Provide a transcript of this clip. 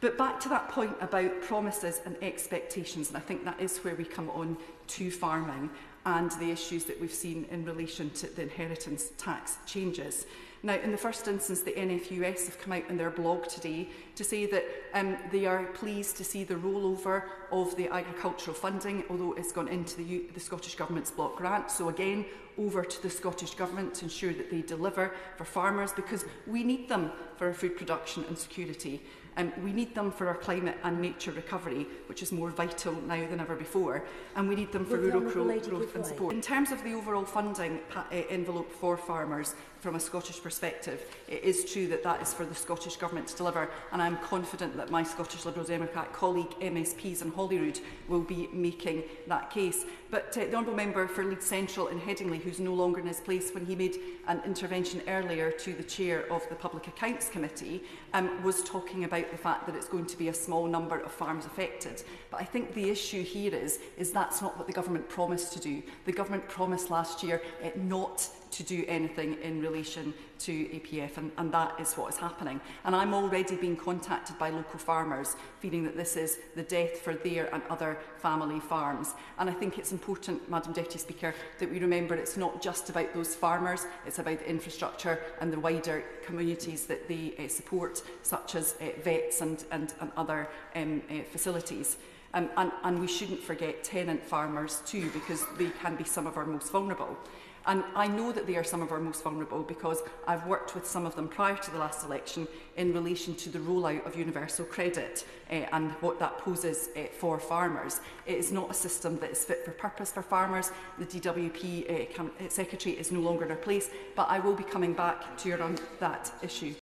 But back to that point about promises and expectations, and I think that is where we come on to farming and the issues that we've seen in relation to the inheritance tax changes. Now, in the first instance, the NFUS have come out in their blog today to say that they are pleased to see the rollover of the agricultural funding, although it's gone into the Scottish Government's block grant. So again, over to the Scottish Government to ensure that they deliver for farmers, because we need them for our food production and security. We need them for our climate and nature recovery, which is more vital now than ever before, and we need them for rural growth and support. In terms of the overall funding envelope for farmers, from a Scottish perspective, it is true that that is for the Scottish Government to deliver, and I'm confident that my Scottish Liberal Democrat colleague MSPs in Holyrood will be making that case. But the Honourable Member for Leeds Central in Headingley, who's no longer in his place, when he made an intervention earlier to the chair of the Public Accounts Committee, was talking about the fact that it's going to be a small number of farms affected. But I think the issue here is that's not what the government promised to do. The government promised last year not to do anything in relation to APF, and that is what is happening. And I'm already being contacted by local farmers feeling that this is the death for their and other family farms. And I think it's important, Madam Deputy Speaker, that we remember it's not just about those farmers, it's about the infrastructure and the wider communities that they support, such as vets and other facilities. And we shouldn't forget tenant farmers too, because they can be some of our most vulnerable. And I know that they are some of our most vulnerable because I've worked with some of them prior to the last election in relation to the rollout of universal credit and what that poses for farmers. It is not a system that is fit for purpose for farmers. The DWP Secretary is no longer in her place, but I will be coming back to you on that issue.